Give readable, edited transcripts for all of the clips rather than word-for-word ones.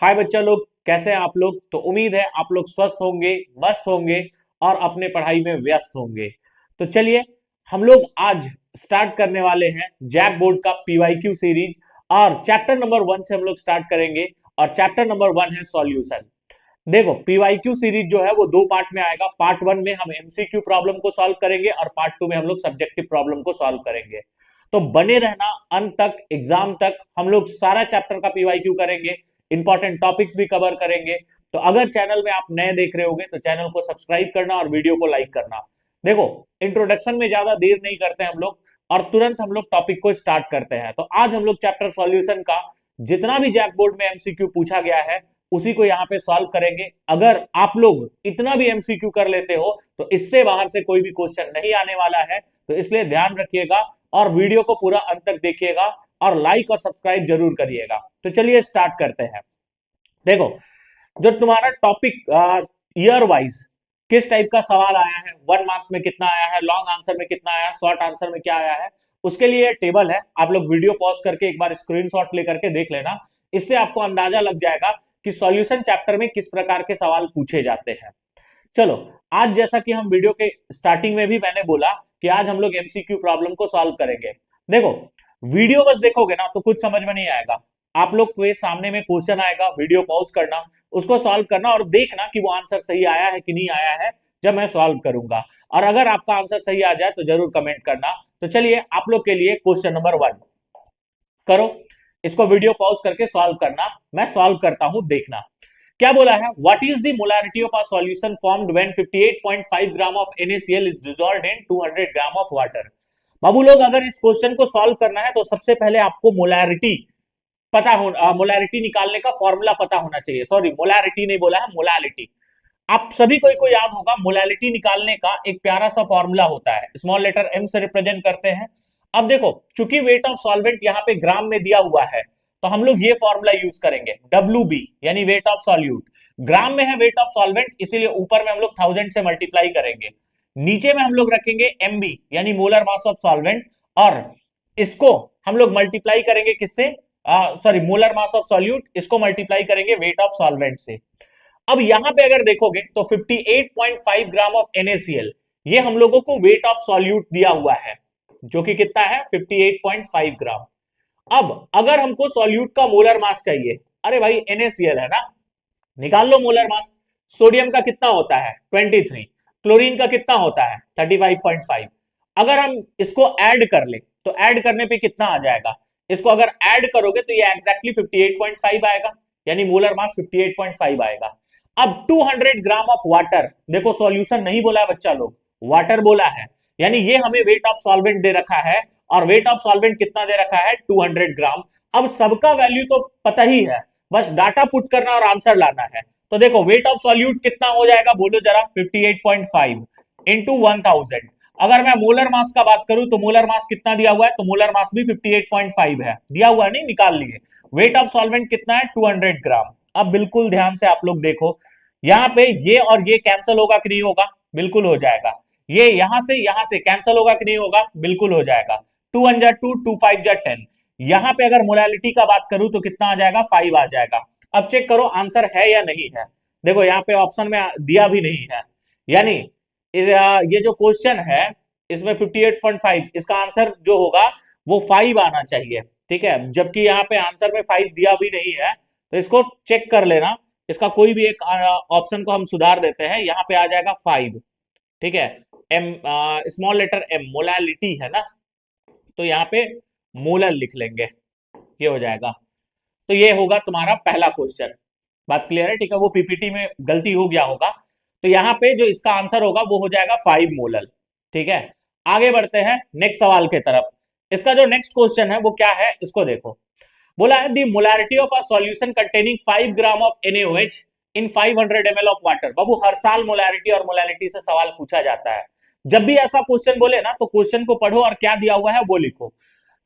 हाय बच्चा लोग, कैसे हैं आप लोग। तो उम्मीद है आप लोग स्वस्थ होंगे, मस्त होंगे और अपने पढ़ाई में व्यस्त होंगे। तो चलिए हम लोग आज स्टार्ट करने वाले हैं जैक बोर्ड का पीवाईक्यू सीरीज। और चैप्टर नंबर 1 से हम लोग स्टार्ट करेंगे। और चैप्टर नंबर 1 है सॉल्यूशन। देखो, पीवाईक्यू सीरीज जो है वो दो पार्ट में आएगा। पार्ट 1 में हम एमसीक्यू प्रॉब्लम को सॉल्व करेंगे और पार्ट 2 में हम लोग सब्जेक्टिव प्रॉब्लम को सॉल्व करेंगे। तो बने रहना अंत तक, एग्जाम तक हम लोग सारा चैप्टर का पीवाईक्यू करेंगे, इंपॉर्टेंट टॉपिक्स भी कवर करेंगे। तो अगर चैनल में आप नए देख रहे होंगे तो चैनल को सब्सक्राइब करना और वीडियो को लाइक करना। देखो, इंट्रोडक्शन में ज्यादा देर नहीं करते हम लोग और तुरंत हम लोग टॉपिक को स्टार्ट करते हैं। तो आज हम लोग चैप्टर सॉल्यूशन का जितना भी जैक बोर्ड में एमसीक्यू पूछा गया है उसी को यहाँ पे सॉल्व करेंगे। अगर आप लोग इतना भी एमसीक्यू कर लेते हो तो इससे बाहर से कोई भी क्वेश्चन नहीं आने वाला है। तो इसलिए ध्यान रखिएगा और वीडियो को पूरा अंत तक देखिएगा और लाइक और सब्सक्राइब जरूर करिएगा। तो चलिए स्टार्ट करते हैं। देखो, जो तुम्हारा टॉपिक ईयर वाइज किस टाइप का सवाल आया है, 1 मार्क्स में कितना आया है, लॉन्ग आंसर में कितना आया है, शॉर्ट आंसर में क्या आया है, उसके लिए टेबल है। आप लोग वीडियो पॉज करके एक बार स्क्रीनशॉट लेकर के देख लेना। इससे आपको अंदाजा लग जाएगा कि सॉल्यूशन चैप्टर में किस प्रकार के सवाल पूछे जाते हैं। चलो, आज जैसा कि हम वीडियो के स्टार्टिंग में भी मैंने बोला कि आज हम लोग एमसीक्यू प्रॉब्लम को सॉल्व करेंगे। देखो, वीडियो बस देखोगे ना तो कुछ समझ में नहीं आएगा। आप लोग के सामने में क्वेश्चन आएगा, वीडियो पॉज करना, उसको सॉल्व करना और देखना कि वो आंसर सही आया है कि नहीं आया है जब मैं सॉल्व करूंगा। और अगर आपका आंसर सही आ जाए तो जरूर कमेंट करना। तो चलिए आप लोग के लिए क्वेश्चन नंबर 1 करो। इसको वीडियो पॉज करके सॉल्व करना, मैं सॉल्व करता हूं, देखना क्या बोला है। What is the molarity of a solution formed when 58.5 gram of NaCl is dissolved in 200 gram of water. बाबू लोग, अगर इस क्वेश्चन को सॉल्व करना है तो सबसे पहले आपको मोलारिटी पता हो, मोलारिटी निकालने का फॉर्मूला पता होना चाहिए। सॉरी, मोलारिटी नहीं बोला है, मोलालिटी। आप सभी को याद होगा, मोलालिटी निकालने का एक प्यारा सा फॉर्मूला होता है, स्मॉल लेटर m से रिप्रेजेंट करते हैं। अब देखो, चूंकि वेट ऑफ सॉल्वेंट यहाँ पे ग्राम में दिया हुआ है तो हम लोग ये फॉर्मूला यूज करेंगे, WB यानी वेट ऑफ सॉल्यूट। ग्राम में है वेट ऑफ सॉल्वेंट, इसीलिए ऊपर में हम लोग 1000 से मल्टीप्लाई करेंगे, नीचे में हम लोग रखेंगे MB यानी मोलर मास ऑफ सॉल्वेंट, और इसको हम लोग मल्टीप्लाई करेंगे किससे, sorry, molar mass of solute, इसको मल्टीप्लाई करेंगे वेट ऑफ सॉल्वेंट से। अब यहां पे अगर देखोगे तो 58.5 ग्राम ऑफ NaCl ये हम लोगों को वेट ऑफ सॉल्यूट दिया हुआ है, जो कि कितना है, 58.5 ग्राम। अब अगर हमको सॉल्यूट का मोलर मास चाहिए, अरे भाई NaCl है ना, निकाल लो मोलर मास। सोडियम का कितना होता है, 23। क्लोरीन का कितना होता है, 35.5। अगर हम इसको ऐड कर ले तो ऐड करने पे कितना आ जाएगा, इसको अगर ऐड करोगे तो ये एग्जैक्टली 58.5 आएगा, यानी मोलर मास 58.5 आएगा। अब 200 ग्राम ऑफ वाटर, देखो सॉल्यूशन नहीं बोला है बच्चा लोग, वाटर बोला है, यानी ये हमें वेट ऑफ सॉल्वेंट दे रखा है। और वेट ऑफ सॉल्वेंट कितना दे रखा है, 200 ग्राम। अब सबका वैल्यू तो पता ही है, बस डाटा पुट करना और आंसर लाना है। तो देखो, वेट ऑफ सॉल्यूट कितना हो जाएगा, बोलो जरा, 58.5 इंटू 1000। अगर मैं मोलर मास का बात करूं तो मोलर मास कितना दिया हुआ है, तो मोलर मास भी 58.5 है, दिया हुआ नहीं, निकाल लिए। वेट ऑफ सॉल्वेंट कितना है, 200 ग्राम। अब बिल्कुल ध्यान से आप लोग देखो, यहाँ पे ये और ये कैंसिल होगा कि नहीं होगा, बिल्कुल हो जाएगा। ये यहां से कैंसिल होगा कि नहीं होगा, बिल्कुल हो जाएगा। 2 1 जा 2, 2 5 जा 10। यहां पे अगर मोलालिटी का बात करूं तो कितना आ जाएगा, 5 आ जाएगा। अब चेक करो आंसर है या नहीं है। देखो, यहाँ पे ऑप्शन में दिया भी नहीं है, यानी ये जो क्वेश्चन है इसमें 58.5, इसका आंसर जो होगा वो 5 आना चाहिए, ठीक है। जबकि यहाँ पे आंसर में 5 दिया भी नहीं है, तो इसको चेक कर लेना। इसका कोई भी एक ऑप्शन को हम सुधार देते हैं, यहाँ पे आ जाएगा 5, ठीक है। M, small letter M, molality है ना, तो यहाँ पे मोलर लिख लेंगे, ये हो जाएगा। तो ये होगा तुम्हारा पहला क्वेश्चन। बात क्लियर है, ठीक है। वो पीपीटी में गलती हो गया होगा, तो यहाँ पे जो इसका आंसर होगा वो हो जाएगा 5 मोलर, ठीक है। आगे बढ़ते हैं नेक्स्ट सवाल के तरफ। इसका जो नेक्स्ट क्वेश्चन है वो क्या है, इसको देखो। बोला है the molarity of a solution containing 5 gram of NaOH in 500 ml of water. बाबू, हर साल मोलारिटी और मोलालिटी से सवाल पूछा जाता है। जब भी ऐसा क्वेश्चन बोले ना तो क्वेश्चन को पढ़ो और क्या दिया हुआ है वो लिखो।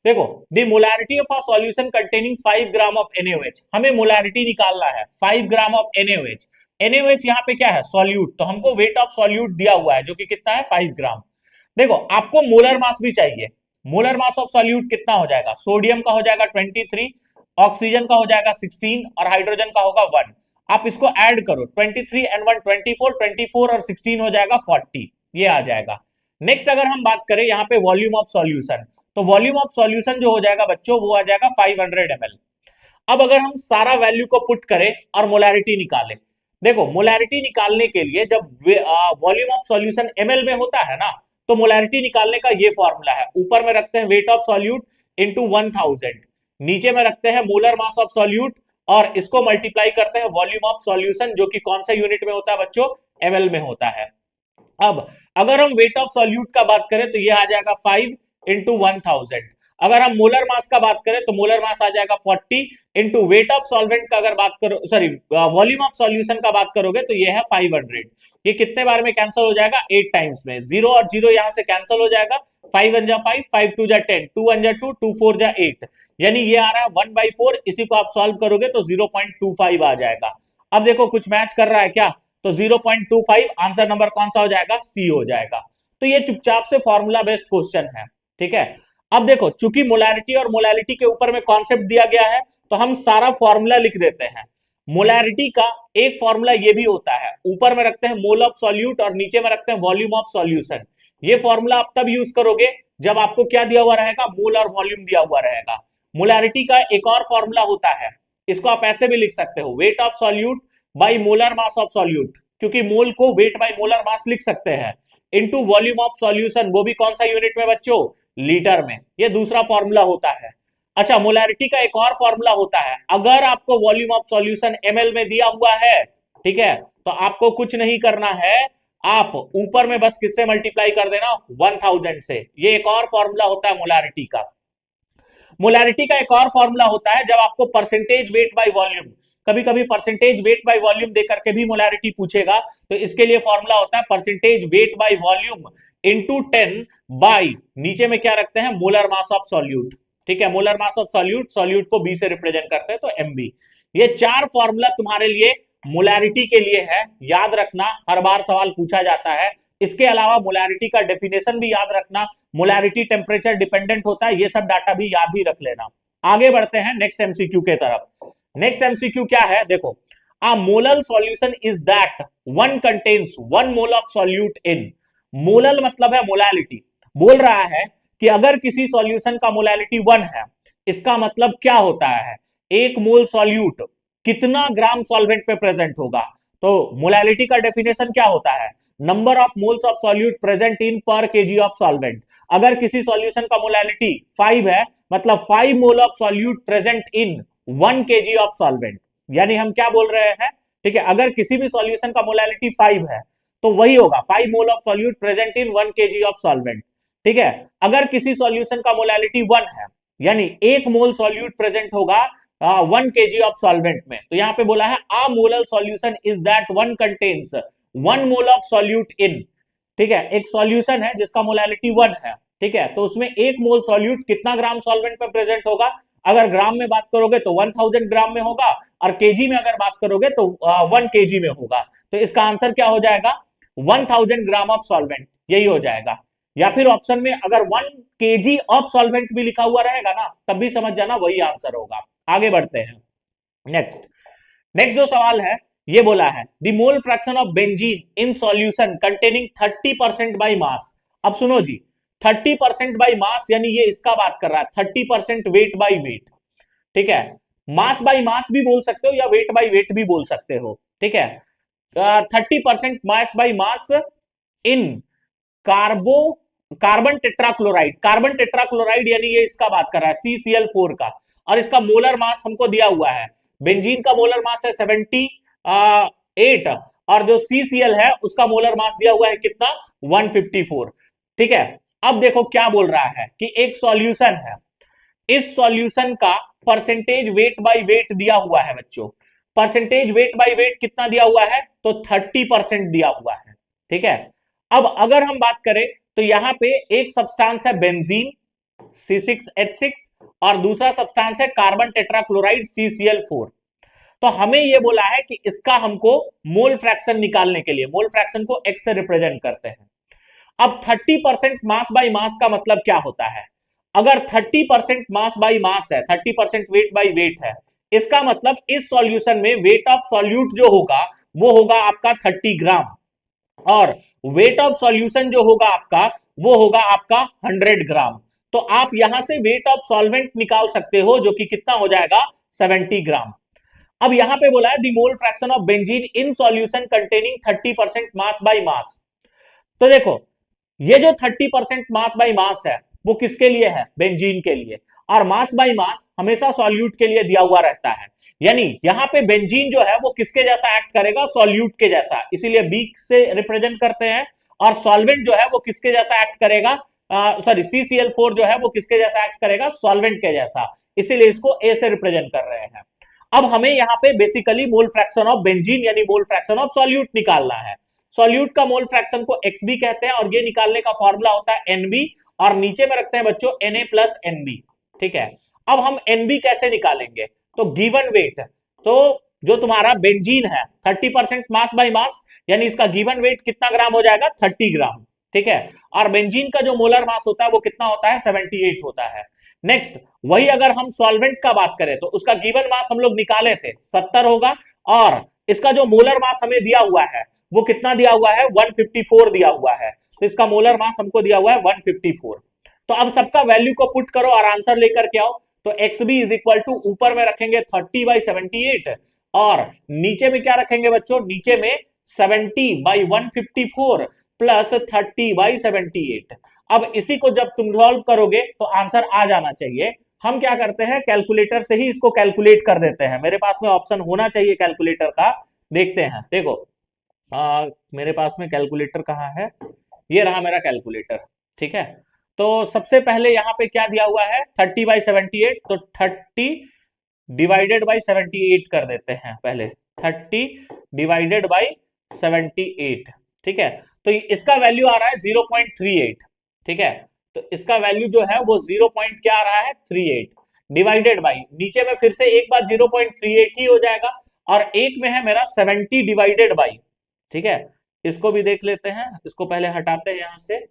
देखो, the molarity of a solution containing 5 gram of NaOH, हमें मोलारिटी निकालना है 5 ग्राम ऑफ NaOH। NaOH यहाँ पे क्या है, सॉल्यूट, तो हमको वेट ऑफ सॉल्यूट दिया हुआ है जो कि कितना है, 5 ग्राम। देखो, आपको मोलर मास भी चाहिए। मोलर मास ऑफ सॉल्यूट कितना हो जाएगा, सोडियम का हो जाएगा 23 ऑक्सीजन का हो जाएगा 16 और हाइड्रोजन का होगा 1। आप इसको ऐड करो, 23 and 1 24, 24 और 16 हो जाएगा 40, ये आ जाएगा। नेक्स्ट अगर हम बात करें यहाँ पे वॉल्यूम ऑफ सॉल्यूशन, तो वॉल्यूम ऑफ सॉल्यूशन जो हो जाएगा बच्चों वो आ जाएगा 500 ml। अब अगर हम सारा वैल्यू को पुट करें और मोलैरिटी निकालें, देखो मोलैरिटी निकालने के लिए जब वॉल्यूम ऑफ सॉल्यूशन ml में होता है ना, तो मोलैरिटी निकालने का ये फॉर्मूला है, ऊपर में रखते हैं वेट ऑफ सॉल्यूट इंटू 1000, नीचे में रखते हैं मोलर मास ऑफ सॉल्यूट और इसको मल्टीप्लाई करते हैं वॉल्यूम ऑफ सॉल्यूशन, जो कि कौन सा यूनिट में होता है बच्चों, ml में होता है। अब अगर हम वेट ऑफ सॉल्यूट का बात करें तो ये आ जाएगा 5 इंटू 1000। अगर हम मोलर मास का बात करें तो मोलर मास आ जाएगा 40 इंटू वेट ऑफ सॉल्वेंट का अगर बात करो, सॉरी वॉल्यूम ऑफ सॉल्यूशन का बात करोगे तो ये है 500। ये कितने बार में कैंसिल हो जाएगा, 8 टाइम्स में। 0 और 0 यहां से कैंसिल हो जाएगा, 5 1 जा 5, 5 2 जा 10, 2 1 जा 2, 2 4 जा 8, यानी ये आ रहा है 1/4। इसी को आप सॉल्व करोगे तो 0.25 आ जाएगा। अब देखो कुछ मैच कर रहा है क्या, तो 0.25 आंसर नंबर कौन सा हो जाएगा, सी हो जाएगा। तो ये चुपचाप से फॉर्मूला बेस्ड क्वेश्चन है, ठीक है। अब देखो चूंकि मोलैरिटी और मोलैलिटी के ऊपर में कॉन्सेप्ट दिया गया है, तो हम सारा फॉर्मूला लिख देते हैं। मोलैरिटी का एक फॉर्मूला ये भी होता है, ऊपर में रखते हैं मोल ऑफ सॉल्यूट और नीचे में रखते हैं वॉल्यूम ऑफ सॉल्यूशन। ये फॉर्मूला आप तब यूज करोगे जब आपको क्या दिया हुआ रहेगा, मोल और वॉल्यूम दिया हुआ रहेगा। मोलैरिटी का एक और फॉर्मूला होता है, इसको आप ऐसे भी लिख सकते हो, weight of solute by molar mass of solute, क्योंकि मोल को वेट बाई मोलर मास लिख सकते हैं, इनटू वॉल्यूम ऑफ सॉल्यूशन, वो भी कौन सा यूनिट में बच्चों, लीटर में। ये दूसरा फॉर्मूला होता है। अच्छा, मोलैरिटी का एक और फॉर्मूला होता है, अगर आपको वॉल्यूम ऑफ सॉल्यूशन ml में दिया हुआ है, ठीक है, तो आपको कुछ नहीं करना है, आप ऊपर में बस किससे मल्टीप्लाई कर देना, 1000 से। ये एक और फॉर्मूला होता है मोलैरिटी का। मोलैरिटी का एक और फॉर्मूला होता है जब आपको परसेंटेज वेट बाय वॉल्यूम, कभी कभी परसेंटेज वेट बाय वॉल्यूम देकर के भी मोलैरिटी पूछेगा, तो इसके लिए फॉर्मूला होता है percentage weight by volume into 10 by, नीचे में क्या रखते हैं, मोलर मास ऑफ सॉल्यूट, ठीक है। Molar mass of solute, solute को बी से रिप्रेजेंट करते हैं तो एमबी। ये चार फॉर्मूला तुम्हारे लिए मोलैरिटी के लिए है, याद रखना, हर बार सवाल पूछा जाता है। इसके अलावा मोलैरिटी का डेफिनेशन भी याद रखना, मोलैरिटी टेम्परेचर डिपेंडेंट होता है, ये सब डाटा भी याद ही रख लेना। आगे बढ़ते हैं नेक्स्ट एमसीक्यू के तरफ। नेक्स्ट एमसीक्यू क्या है, देखो, a molal solution is that one contains 1 mole of solute in. Molal मतलब है मोलैलिटी, बोल रहा है कि अगर किसी सॉल्यूशन का मोलैलिटी 1 है, इसका मतलब क्या होता है, 1 मोल सॉल्यूट कितना ग्राम सॉल्वेंट पे प्रेजेंट होगा। तो मोलैलिटी का डेफिनेशन क्या होता है, number of moles of solute present in पर केजी ऑफ सॉल्वेंट। अगर किसी सॉल्यूशन का मोलैलिटी 5 है, मतलब 5 मोल of solute present in 1 KG of solvent, यानी हम क्या बोल रहे हैं, ठीक है, अगर किसी भी सॉल्यूशन का मोलैलिटी 5 है तो वही होगा 5 मोल of solute present in 1 KG of solvent, ठीक है। अगर किसी सॉल्यूशन का मोलैलिटी 1 है, यानी 1 मोल सॉल्यूट प्रेजेंट होगा 1 केजी ऑफ सॉल्वेंट में, तो यहां पे बोला है a molal solution is that one contains 1 mole of solute in, ठीक है। एक सॉल्यूशन है जिसका मोलैलिटी 1 है, ठीक है, तो उसमें 1 मोल सॉल्यूट कितना ग्राम सॉल्वेंट में प्रेजेंट होगा, अगर ग्राम में बात करोगे तो 1000 ग्राम में होगा, और केजी में अगर बात करोगे तो 1 केजी में होगा। तो इसका आंसर क्या हो जाएगा, 1000 ग्राम ऑफ सॉल्वेंट, यही हो जाएगा। या फिर ऑप्शन में अगर 1 केजी ऑफ सॉल्वेंट भी लिखा हुआ रहेगा ना, तब भी समझ जाना वही आंसर होगा। आगे बढ़ते हैं नेक्स्ट। नेक्स्ट जो सवाल है ये बोला है the mole fraction of benzene in solution containing 30% by mass. अब सुनो जी, 30% बाय मास यानी ये इसका बात कर रहा है, 30% वेट बाय वेट, ठीक है। मास बाय मास भी बोल सकते हो या वेट बाय वेट भी बोल सकते हो, ठीक है। 30% mass by mass in carbon tetrachloride, carbon tetrachloride यानी ये इसका बात कर रहा है CCl4 का, और इसका मोलर मास हमको दिया हुआ है, बेंजीन का मोलर मास है 78 और जो CCl है उसका मोलर मास दिया हुआ है कितना, 154, ठीक है। अब देखो क्या बोल रहा है कि एक सॉल्यूशन है, इस सॉल्यूशन का परसेंटेज वेट बाय वेट दिया हुआ है बच्चों। परसेंटेज वेट बाय वेट कितना दिया हुआ है, तो 30% दिया हुआ है, ठीक है। अब अगर हम बात करें तो यहां पे एक सब्सटेंस है बेंजीन C6H6 और दूसरा सब्सटेंस है कार्बन टेट्राक्लोराइड CCl4। तो हमें यह बोला है कि इसका हमको मोल फ्रैक्शन निकालने के लिए, मोल फ्रैक्शन को X से रिप्रेजेंट करते हैं। अब 30% मास बाय मास का मतलब क्या होता है, अगर 30% मास बाई मास है, 30% वेट बाई वेट है, इसका मतलब इस सॉल्यूशन में वेट ऑफ सॉल्यूट जो होगा वो होगा आपका 30 ग्राम, और वेट ऑफ सॉल्यूशन जो होगा आपका वो होगा आपका 100 ग्राम। तो आप यहां से वेट ऑफ सॉल्वेंट निकाल सकते हो, जो कि कितना हो जाएगा 70 ग्राम। अब यहां पे बोला है the mole fraction of benzene in solution containing 30% mass by mass. तो देखो, ये जो 30% मास बाई मास है वो किसके लिए है, बेंजीन के लिए, और मास बाई मास हमेशा सॉल्यूट के लिए दिया हुआ रहता है। यानी यहां पे बेंजीन जो है वो किसके जैसा एक्ट करेगा, सॉल्यूट के जैसा, इसीलिए बी से रिप्रेजेंट करते हैं। और सॉल्वेंट जो है वो किसके जैसा एक्ट करेगा, सॉरी CCl4 जो है वो किसके जैसा एक्ट करेगा, सॉल्वेंट के जैसा, इसीलिए इसको ए से रिप्रेजेंट कर रहे हैं। अब हमें यहाँ पे basically mole fraction of benzene यानी मोल फ्रैक्शन ऑफ सॉल्यूट निकालना है। सॉल्यूट का मोल फ्रैक्शन को XB कहते हैं, और ये निकालने का फॉर्मूला होता है NB, और नीचे में रखते हैं बच्चों Na प्लस NB। ठीक है, अब हम NB कैसे निकालेंगे, तो गिवन वेट, तो जो तुम्हारा बेंजीन है 30% मास बाई मास, यानी इसका गिवन वेट कितना ग्राम हो जाएगा, 30 ग्राम। ठीक है, और बेंजीन का जो मोलर मास होता है वो कितना होता है, 78 होता है। नेक्स्ट, वही अगर हम सॉल्वेंट का बात करें तो उसका गिवन मास हम लोग निकाले थे 70 होगा, और इसका जो मोलर मास हमें दिया हुआ है वो कितना दिया हुआ है, 154 दिया हुआ है। तो इसका मोलर मास हमको दिया हुआ है 154। तो अब सबका वैल्यू को पुट करो और आंसर लेकर के आओ। तो XB इज इक्वल टू ऊपर में रखेंगे 30/78, और नीचे में क्या रखेंगे बच्चों, नीचे में 70/154 प्लस 30/78। अब इसी को जब तुम सॉल्व करोगे तो आंसर आ जाना चाहिए। हम क्या करते हैं, कैलकुलेटर से ही इसको कैलकुलेट कर देते हैं। मेरे पास में ऑप्शन होना चाहिए कैलकुलेटर का, देखते हैं। देखो, मेरे पास में कैलकुलेटर कहाँ है, ये रहा मेरा कैलकुलेटर। ठीक है, तो सबसे पहले यहां पे क्या दिया हुआ है, 30/78, तो 30/78 कर देते हैं पहले, 30/78। ठीक है, तो इसका वैल्यू आ रहा है 0.38। ठीक है, तो इसका वैल्यू जो है वो 0. क्या आ रहा है, 38, डिवाइडेड बाई, नीचे में फिर से एक बार 0.38 ही हो जाएगा, और एक में है मेरा 70 डिवाइडेड बाई। ठीक है, इसको भी देख लेते हैं, इसको पहले हटाते हैं यहां से।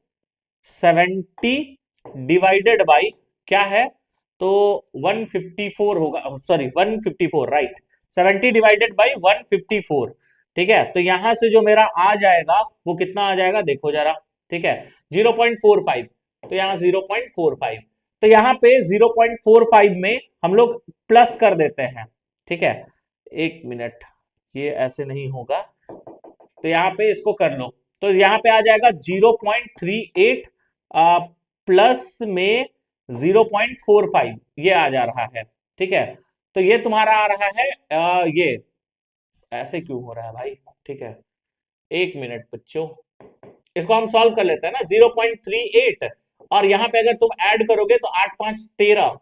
70 डिवाइडेड बाई क्या है, तो 154 होगा, सॉरी 154, राइट, 70 डिवाइडेड बाई 154। ठीक है, तो यहां से जो मेरा आ जाएगा वो कितना आ जाएगा, देखो जरा। ठीक है, 0.45, तो यहां 0.45, तो यहां पे 0.45 में हम लोग प्लस कर देते हैं। ठीक है, एक मिनट, ये ऐसे नहीं होगा, तो यहां पे इसको कर लो, तो यहां पे आ जाएगा 0.38 प्लस में 0.45, ये आ जा रहा है। ठीक है, तो ये तुम्हारा आ रहा है ये ऐसे क्यों हो रहा है भाई। ठीक है, एक मिनट बच्चों, इसको हम सॉल्व कर लेते हैं ना। 0.38 और यहां पे अगर तुम ऐड करोगे तो 8 5 13,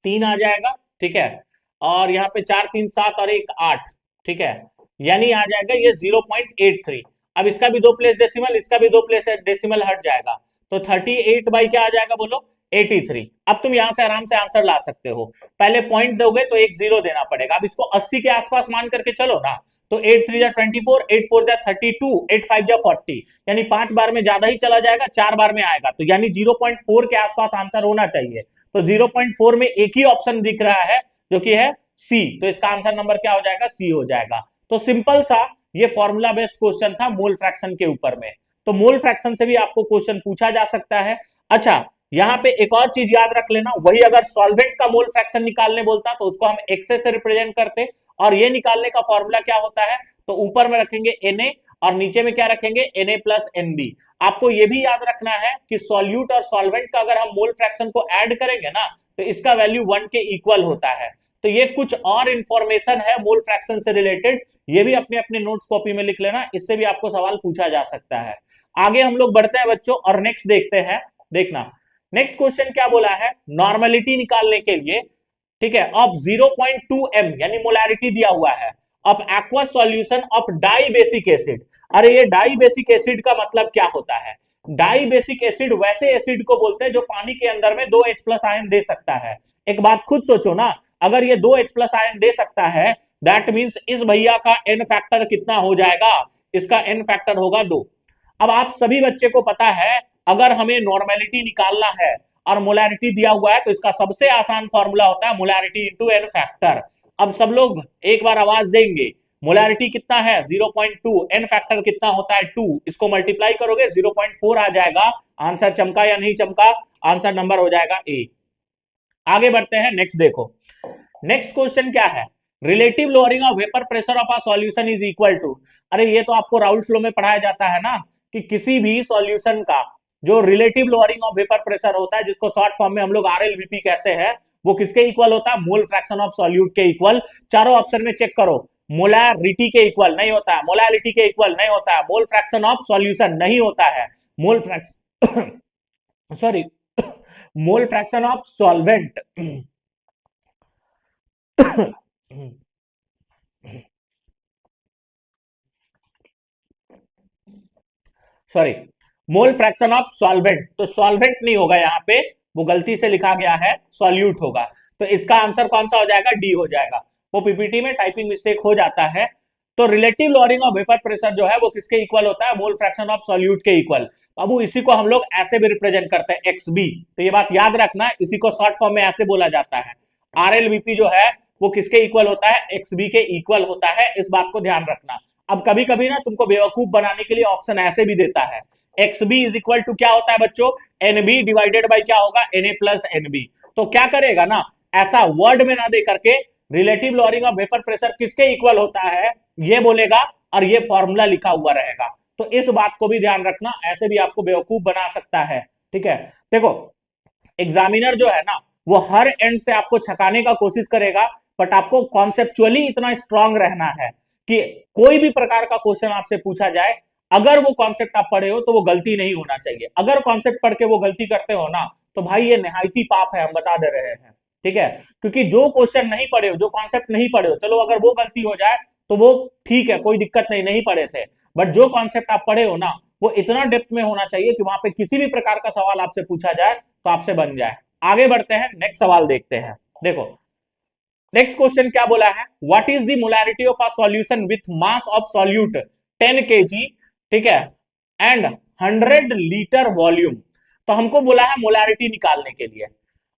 3 आ जाएगा। ठीक है, और यहाँ पे 4 3 7 और 1 8। ठीक है, यानी आ जाएगा ये 0.83। अब इसका भी 2 प्लेस डेसिमल, इसका भी 2 प्लेस डेसिमल हट जाएगा, तो 38 बाई क्या आ जाएगा बोलो, 83। अब तुम यहां से आराम से आंसर ला सकते हो। पहले पॉइंट दोगे तो एक 0 देना पड़ेगा। अब इसको 80 के आसपास मान करके चलो ना, तो 8 3 जा 24, 8 4 जा 32, 8 5 जा 40, यानी 5 बार में ज्यादा ही चला जाएगा, 4 बार में आएगा, तो यानी 0.4 के आसपास आंसर होना चाहिए। तो 0.4 में एक ही ऑप्शन दिख रहा है जो कि है सी, तो इसका आंसर नंबर क्या हो जाएगा, सी हो जाएगा। तो सिंपल सा ये फॉर्मूला बेस्ड क्वेश्चन था मोल फ्रैक्शन के ऊपर में। तो मोल फ्रैक्शन से भी आपको क्वेश्चन पूछा जा सकता है। अच्छा, यहां पे एक और चीज याद रख लेना, वही अगर सॉल्वेंट का मोल फ्रैक्शन निकालने बोलता तो उसको हम एक्सेस से रिप्रेजेंट करते, और ये निकालने का फॉर्मूला क्या होता है, तो ऊपर में रखेंगे Na और नीचे में क्या रखेंगे, Na प्लस NB। आपको ये भी याद रखना है कि सॉल्यूट और सॉल्वेंट का अगर हम मोल फ्रैक्शन को ऐड करेंगे ना तो इसका वैल्यू 1 के इक्वल होता है। तो ये कुछ और इंफॉर्मेशन है मोल फ्रैक्शन से रिलेटेड, ये भी अपने अपने नोट्स कॉपी में लिख लेना, इससे भी आपको सवाल पूछा जा सकता है। आगे हम लोग बढ़ते हैं बच्चों और नेक्स्ट देखते हैं। देखना नेक्स्ट क्वेश्चन क्या बोला है, नॉर्मेलिटी निकालने के लिए, ठीक है, ऑफ 0.2 m यानी मोलैरिटी दिया हुआ है of aqueous solution of di basic acid. अरे ये डाई बेसिक एसिड का मतलब क्या होता है, डाई बेसिक एसिड वैसे एसिड को बोलते हैं जो पानी के अंदर में 2 H+ आयन दे सकता है। एक बात खुद सोचो ना, अगर ये 2 H+ आयन दे सकता है, दैट मींस इस भैया का n फैक्टर कितना हो जाएगा, इसका n फैक्टर होगा 2। अब आप सभी बच्चे को पता है, अगर हमें नॉर्मेलिटी निकालना है और मोलैरिटी दिया हुआ है, तो इसका सबसे आसान फॉर्मूला होता है मोलैरिटी इंटू एन फैक्टर। अब सब लोग एक बार आवाज देंगे, मोलैरिटी कितना है 0.2, एन फैक्टर कितना होता है 2, इसको मल्टीप्लाई करोगे 0.4 आ जाएगा। आंसर चमका या नहीं चमका? आंसर नंबर हो जाएगा ए। आगे बढ़ते हैं, नेक्स्ट देखो। नेक्स्ट क्वेश्चन क्या है, relative lowering of vapour pressure of a solution is equal to. अरे ये तो आपको राउल्ट लॉ में पढ़ाया जाता है ना, कि किसी भी सॉल्यूशन का जो relative lowering of vapour pressure होता है, जिसको शॉर्ट फॉर्म में हम लोग आरएलवीपी कहते हैं, वो किसके इक्वल होता है? मोल फ्रैक्शन ऑफ सॉल्यूट के इक्वल। चारों ऑप्शन में चेक करो, मोलैरिटी के इक्वल नहीं होता है, मोलैलिटी के इक्वल नहीं होता है, मोल फ्रैक्शन ऑफ सॉल्यूशन नहीं होता है, mole fraction sorry mole fraction of solvent sorry mole fraction of solvent, तो सॉल्वेंट नहीं होगा यहाँ पे, वो गलती से लिखा गया है सॉल्यूट होगा। तो इसका आंसर कौन सा हो जाएगा? डी हो जाएगा। वो पीपीटी में टाइपिंग मिस्टेक हो जाता है। तो relative lowering of vapour pressure जो है वो किसके इक्वल होता है? मोल फ्रैक्शन ऑफ सॉल्यूट के इक्वल। अब वो इसी को हम लोग ऐसे भी रिप्रेजेंट करते हैं, एक्स बी। तो ये बात याद रखना, इसी को शॉर्ट फॉर्म में ऐसे बोला जाता है। आरएलवीपी जो है वो किसके इक्वल होता है? एक्स बी के इक्वल होता है, इस बात को ध्यान रखना। अब कभी कभी ना तुमको बेवकूफ बनाने के लिए ऑप्शन ऐसे भी देता है, X B is equal to क्या होता है बच्चों? एनबी डिवाइडेड बाई क्या होगा? NA plus NB. तो क्या करेगा ना, ऐसा वर्ड में ना दे करके relative lowering of vapour pressure किसके इक्वल होता है ये बोलेगा, और ये फॉर्मूला लिखा हुआ रहेगा। तो इस बात को भी ध्यान रखना, ऐसे भी आपको बेवकूफ बना सकता है। ठीक है, देखो एग्जामिनर जो है ना वो हर एंड से आपको छकाने का कोशिश करेगा, बट आपको कॉन्सेप्चुअली इतना स्ट्रांग रहना है कि कोई भी प्रकार का क्वेश्चन आपसे पूछा जाए, अगर वो कॉन्सेप्ट आप पढ़े हो तो वो गलती नहीं होना चाहिए। अगर कॉन्सेप्ट पढ़ के वो गलती करते हो ना, तो भाई ये निहायती पाप है, हम बता दे रहे हैं। ठीक है, क्योंकि जो क्वेश्चन नहीं पढ़े हो, जो कॉन्सेप्ट नहीं पढ़े हो, चलो अगर वो गलती हो जाए तो वो ठीक है, कोई दिक्कत नहीं, नहीं पढ़े थे, बट जो कॉन्सेप्ट आप पढ़े हो ना वो इतना डेप्थ में होना चाहिए कि वहां पे किसी भी प्रकार का सवाल आपसे पूछा जाए तो आपसे बन जाए। आगे बढ़ते हैं, नेक्स्ट सवाल देखते हैं। देखो नेक्स्ट क्वेश्चन क्या बोला है, what is the molarity of a solution with mass of solute 10 kg, ठीक है, एंड 100 लीटर वॉल्यूम। तो हमको बोला है मोलैरिटी निकालने के लिए।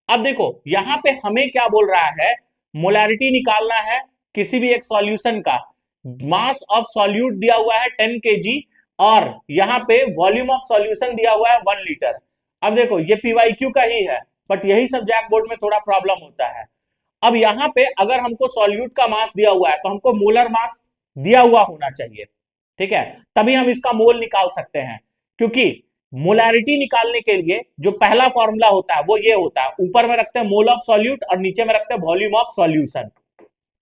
अब देखो यहां पे हमें क्या बोल रहा है, मोलैरिटी निकालना है किसी भी एक सॉल्यूशन का, मास ऑफ सॉल्यूट दिया हुआ है 10 kg, और यहां पे वॉल्यूम ऑफ सॉल्यूशन दिया हुआ है 1 लीटर। अब देखो ये पीवाईक्यू का ही है, बट यही सब जैक बोर्ड में थोड़ा प्रॉब्लम होता है। अब यहां पे अगर हमको सॉल्यूट का मास दिया हुआ है तो हमको मोलर मास दिया हुआ होना चाहिए। ठीक है, तभी हम इसका मोल निकाल सकते हैं, क्योंकि मोलैरिटी निकालने के लिए जो पहला फॉर्मूला होता है वो ये होता है, ऊपर में रखते हैं मोल ऑफ सॉल्यूट और नीचे में रखते हैं वॉल्यूम ऑफ सॉल्यूशन।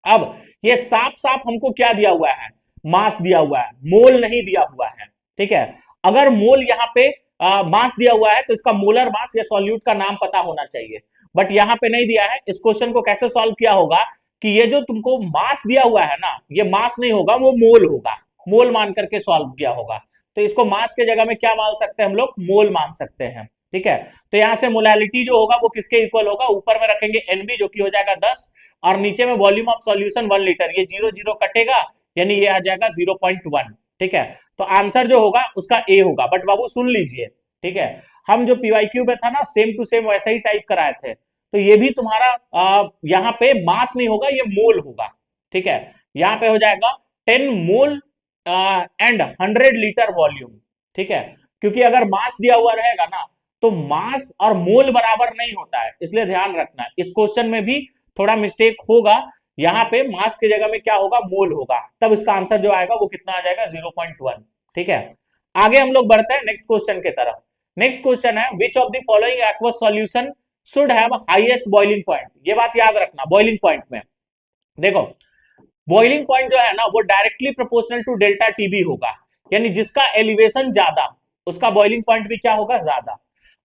अब ये साफ साफ हमको क्या दिया हुआ है? मास दिया हुआ है, मोल नहीं दिया हुआ है। ठीक है, अगर मोल यहाँ पे मास दिया हुआ है तो इसका मोलर मास या सॉल्यूट का नाम पता होना चाहिए, बट यहाँ पे नहीं दिया है। इस क्वेश्चन को कैसे सॉल्व किया होगा कि ये जो तुमको मास दिया हुआ है ना, ये मास नहीं होगा, वो मोल होगा, मोल मान करके सॉल्व किया होगा। तो इसको मास के जगह में क्या मान सकते हैं हम लोग? मोल मान सकते हैं। ठीक है, तो यहां से मोलैलिटी जो होगा वो किसके इक्वल होगा? ऊपर में रखेंगे एनबी जो कि हो जाएगा 10, और नीचे में वॉल्यूम ऑफ सॉल्यूशन 1 लीटर, ये 0 0 कटेगा, यानी ये आ जाएगा 0.1। ठीक है, तो आंसर जो होगा उसका ए होगा। बट बाबू सुन लीजिए, ठीक है, हम जो पीवाईक्यू में था ना सेम टू सेम वैसा ही टाइप कराए थे, तो ये भी तुम्हारा यहाँ पे मास नहीं होगा, ये मोल होगा। ठीक है, यहाँ पे हो जाएगा 10 मोल एंड 100 लीटर वॉल्यूम। ठीक है, क्योंकि अगर मास दिया हुआ रहेगा ना तो मास और मोल बराबर नहीं होता है, इसलिए ध्यान रखना। इस क्वेश्चन में भी थोड़ा मिस्टेक होगा, यहाँ पे मास की जगह में क्या होगा? मोल होगा, तब इसका आंसर जो आएगा वो कितना आ जाएगा? 0.1। ठीक है, आगे हम लोग बढ़ते हैं नेक्स्ट क्वेश्चन की तरफ। नेक्स्ट क्वेश्चन है, which of the following aqueous solution should have highest boiling point. ये बात याद रखना, बॉइलिंग पॉइंट में देखो बॉइलिंग पॉइंट जो है ना वो directly proportional to delta TB होगा, यानी जिसका एलिवेशन ज्यादा उसका बॉइलिंग पॉइंट भी क्या होगा? ज्यादा।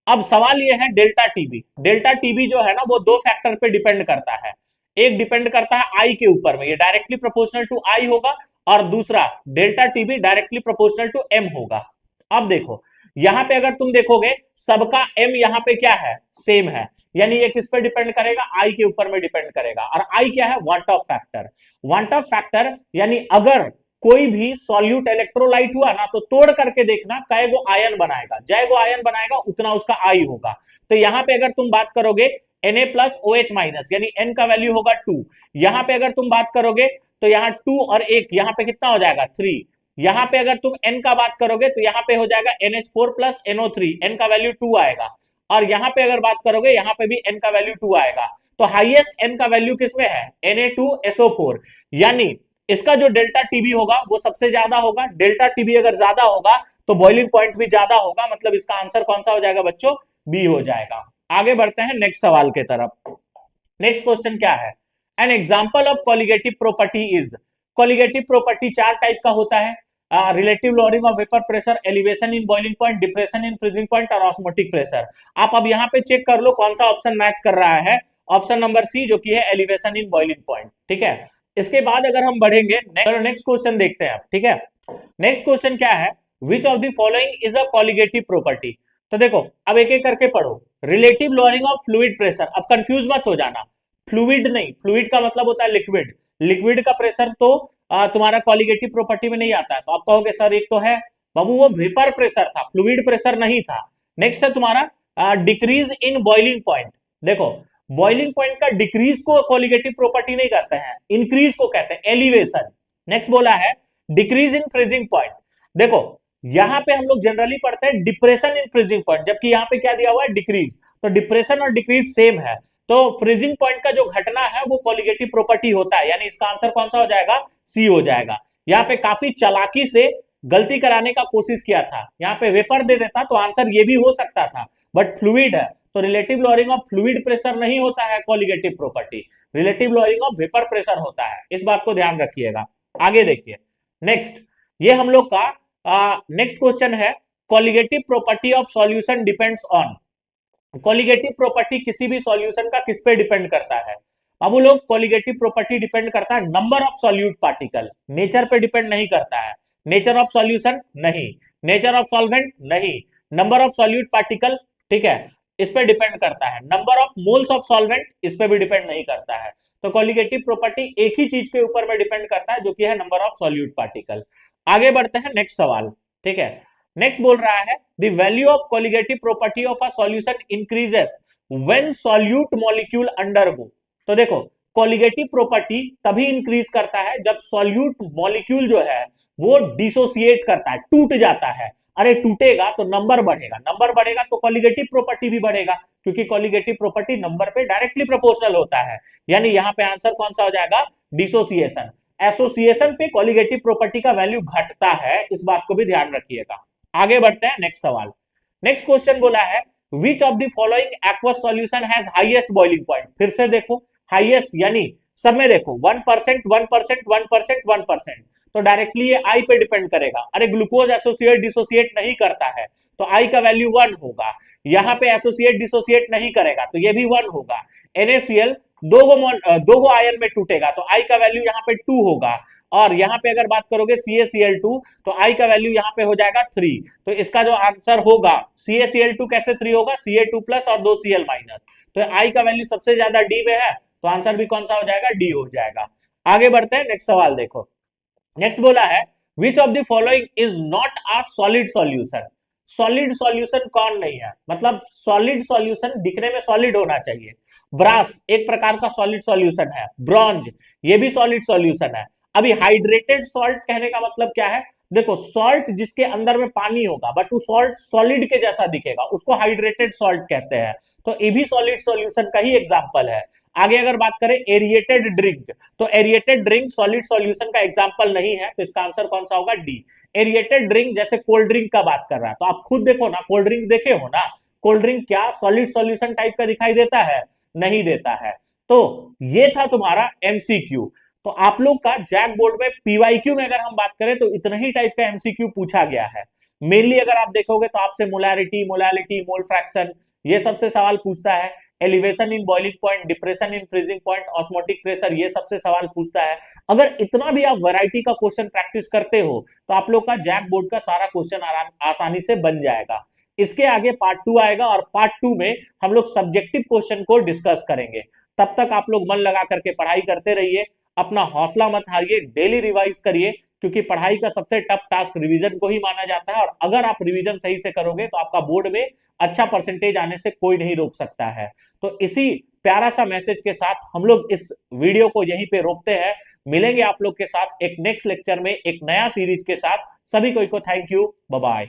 अब सवाल ये है डेल्टा टीबी, डेल्टा टीबी जो है ना वो दो फैक्टर पे डिपेंड करता है। एक डिपेंड करता है आई के ऊपर में, ये डायरेक्टली प्रोपोर्शनल टू आई होगा, और दूसरा delta TB directly proportional to M होगा। अब देखो यहां पे अगर तुम देखोगे सबका एम यहाँ पे क्या है? सेम है, यानी ये किस पे डिपेंड करेगा? आई के ऊपर में डिपेंड करेगा। और आई क्या है? Want of factor. Want of factor यानी अगर कोई भी सॉल्यूट इलेक्ट्रोलाइट हुआ ना तो तोड़ करके देखना कई गो आयन बनाएगा, जय गो आयन बनाएगा उतना उसका आई होगा। तो यहां पे अगर तुम बात करोगे Na प्लस OH माइनस यानी N का वैल्यू होगा 2। यहां पे अगर तुम बात करोगे तो यहाँ 2 और 1 यहाँ पे कितना हो जाएगा 3। यहां पे अगर तुम N का बात करोगे तो यहाँ पे हो जाएगा NH4 प्लस NO3, N का वैल्यू 2 आएगा। और यहां पे अगर बात करोगे यहाँ पे भी N का वैल्यू 2 आएगा। तो हाईएस्ट N का वैल्यू किसमें है Na2SO4, यानी इसका जो डेल्टा टीबी होगा वो सबसे ज्यादा होगा। डेल्टा टीबी अगर ज्यादा होगा तो बॉइलिंग पॉइंट भी ज्यादा होगा, मतलब इसका आंसर कौन सा हो जाएगा बच्चों, बी हो जाएगा। आगे बढ़ते हैं नेक्स्ट सवाल के तरफ। नेक्स्ट क्वेश्चन क्या है, an example of colligative property is. Colligative property चार टाइप का होता है, relative lowering of vapour pressure, elevation in boiling point, depression in freezing point और ऑस्मोटिक प्रेशर। आप अब यहाँ पे चेक कर लो कौन सा ऑप्शन मैच कर रहा है। ऑप्शन नंबर सी जो कि है एलिवेशन इन बॉइलिंग पॉइंट, ठीक है। इसके बाद अगर हम बढ़ेंगे नेक्स्ट क्वेश्चन देखते हैं, ठीक है। नेक्स्ट क्वेश्चन क्या है, which of the following is a colligative property. तो देखो अब एक एक करके पढ़ो। Relative lowering of fluid pressure, अब कंफ्यूज मत हो जाना, फ्लूइड नहीं, फ्लूइड का मतलब होता है लिक्विड। लिक्विड का प्रेशर तो तुम्हारा कॉलिगेटिव प्रॉपर्टी में नहीं आता है। तो आप कहोगे सर एक तो है बाबू वो वेपर प्रेशर था, फ्लूइड प्रेशर नहीं था। नेक्स्ट है तुम्हारा डिक्रीज इन बॉइलिंग पॉइंट। देखो बॉइलिंग पॉइंट का डिक्रीज को कॉलिगेटिव प्रॉपर्टी नहीं करते हैं, इंक्रीज को कहते हैं एलिवेशन। नेक्स्ट बोला है डिक्रीज इन फ्रीजिंग पॉइंट। देखो यहां पे हम लोग जनरली पढ़ते हैं डिप्रेशन इन फ्रीजिंग पॉइंट, जबकि यहां पे क्या दिया हुआ है डिक्रीज। तो डिप्रेशन और डिक्रीज सेम है, तो फ्रीजिंग पॉइंट का जो घटना है वो कॉलिगेटिव प्रॉपर्टी होता है, यानी इसका आंसर कौन सा हो जाएगा, सी हो जाएगा। यहाँ पे काफी चालाकी से गलती कराने का कोशिश किया था, यहाँ पे वेपर दे देता तो आंसर ये भी हो सकता था, बट फ्लूइड है तो relative lowering of fluid pressure नहीं होता है colligative property, relative lowering of vapour pressure होता है। इस बात को ध्यान रखिएगा। आगे देखिए नेक्स्ट, ये हम लोग का नेक्स्ट क्वेश्चन है, colligative property of solution depends on. Colligative property किसी भी सॉल्यूशन का किस पे डिपेंड करता है। अब वो लोग कॉलिगेटिव प्रॉपर्टी डिपेंड करता है number of solute particle, nature पे डिपेंड नहीं करता है। नेचर ऑफ सॉल्यूशन नहीं, नेचर ऑफ सॉल्वेंट नहीं, नंबर ऑफ सॉल्यूट पार्टिकल, ठीक है, इस पे डिपेंड करता है। Number of moles of solvent इस पे भी डिपेंड नहीं करता है। तो कॉलिगेटिव प्रॉपर्टी एक ही चीज के ऊपर में डिपेंड करता है जो कि है नंबर ऑफ सॉल्यूट पार्टिकल। आगे बढ़ते हैं नेक्स्ट सवाल, ठीक है। नेक्स्ट बोल रहा है the value of colligative property of a solution increases when solute molecule undergo. तो देखो कॉलिगेटिव प्रॉपर्टी तभी इंक्रीज करता है जब सॉल्यूट मॉलिक्यूल जो है वो डिसोसिएट करता है, टूट जाता है। अरे टूटेगा तो नंबर बढ़ेगा, नंबर बढ़ेगा तो कॉलिगेटिव प्रॉपर्टी भी बढ़ेगा, क्योंकि कॉलिगेटिव प्रॉपर्टी नंबर पे डायरेक्टली प्रोपोर्शनल होता है। यानी यहाँ पे आंसर कौन सा हो जाएगा, डिसोसिएशन। एसोसिएशन पे कॉलिगेटिव प्रॉपर्टी का वैल्यू घटता है, इस बात को भी ध्यान रखिएगा। आगे बढ़ते हैं नेक्स्ट सवाल। नेक्स्ट क्वेश्चन बोला है which of the following aqueous solution has highest boiling point. फिर से देखो हाईएस्ट यानी सब में देखो 1%, 1%, 1%, 1%, तो डायरेक्टली ये आई पे डिपेंड करेगा। अरे ग्लूकोज एसोसिएट डिसोसिएट नहीं करता है तो आई का वैल्यू 1 होगा। यहाँ पे एसोसिएट डिसोसिएट नहीं करेगा तो ये भी 1 होगा। NaCl दो गो आयन में टूटेगा तो आई का वैल्यू यहाँ पे 2 होगा। और यहाँ पे अगर बात करोगे CaCl2 तो आई का वैल्यू यहाँ पे हो जाएगा 3। तो इसका जो आंसर होगा CaCl2 कैसे 3 होगा, Ca2 प्लस और 2 Cl माइनस, तो आई का वैल्यू सबसे ज्यादा डी में है तो आंसर भी कौन सा हो जाएगा, डी हो जाएगा। आगे बढ़ते हैं नेक्स्ट सवाल देखो। नेक्स्ट बोला है which of the following is not a solid solution. Solid solution कौन नहीं है, मतलब सॉलिड सॉल्यूशन दिखने में सॉलिड होना चाहिए। ब्रास एक प्रकार का सॉलिड सॉल्यूशन है, ब्रॉन्ज ये भी सॉलिड सॉल्यूशन है। अभी हाइड्रेटेड सॉल्ट कहने का मतलब क्या है, देखो सॉल्ट जिसके अंदर में पानी होगा बट वो सॉल्ट सॉलिड के जैसा दिखेगा उसको हाइड्रेटेड सॉल्ट कहते हैं, तो ये भी सॉलिड सॉल्यूशन का ही एग्जांपल है। आगे अगर बात करें एरिएटेड ड्रिंक, तो एरिएटेड ड्रिंक सॉलिड सॉल्यूशन का एग्जांपल नहीं है, तो इसका आंसर कौन सा होगा, डी। एरिएटेड ड्रिंक जैसे कोल्ड ड्रिंक का बात कर रहा है तो आप खुद देखो ना, कोल्ड ड्रिंक देखे हो ना, कोल्ड ड्रिंक क्या सॉलिड सॉल्यूशन टाइप का दिखाई देता है, नहीं देता है। तो ये था तुम्हारा एमसीक्यू। तो आप लोग का जैक बोर्ड में पीवाईक्यू में अगर हम बात करें तो इतना ही टाइप का एमसीक्यू पूछा गया है। मेनली अगर आप देखोगे तो आपसे मोलैरिटी, मोलालिटी, मोल फ्रैक्शन ये सबसे सवाल पूछता है। Elevation in boiling point, depression in freezing point, osmotic pressure ये सबसे सवाल पूछता है। अगर इतना भी आप वैरायटी का क्वेश्चन प्रैक्टिस करते हो तो आप लोग का जैक बोर्ड का सारा क्वेश्चन आसानी से बन जाएगा। इसके आगे पार्ट 2 आएगा और पार्ट 2 में हम लोग सब्जेक्टिव क्वेश्चन को डिस्कस करेंगे। तब तक आप लोग मन लगा करके पढ़ाई करते रहिए, अपना हौसला मत हारिए, डेली रिवाइज करिए, क्योंकि पढ़ाई का सबसे टफ टास्क रिवीजन को ही माना जाता है, और अगर आप रिवीजन सही से करोगे तो आपका बोर्ड में अच्छा परसेंटेज आने से कोई नहीं रोक सकता है। तो इसी प्यारा सा मैसेज के साथ हम लोग इस वीडियो को यहीं पे रोकते हैं। मिलेंगे आप लोग के साथ एक नेक्स्ट लेक्चर में एक नया सीरीज के साथ। सभी को थैंक यू, बाय बाय।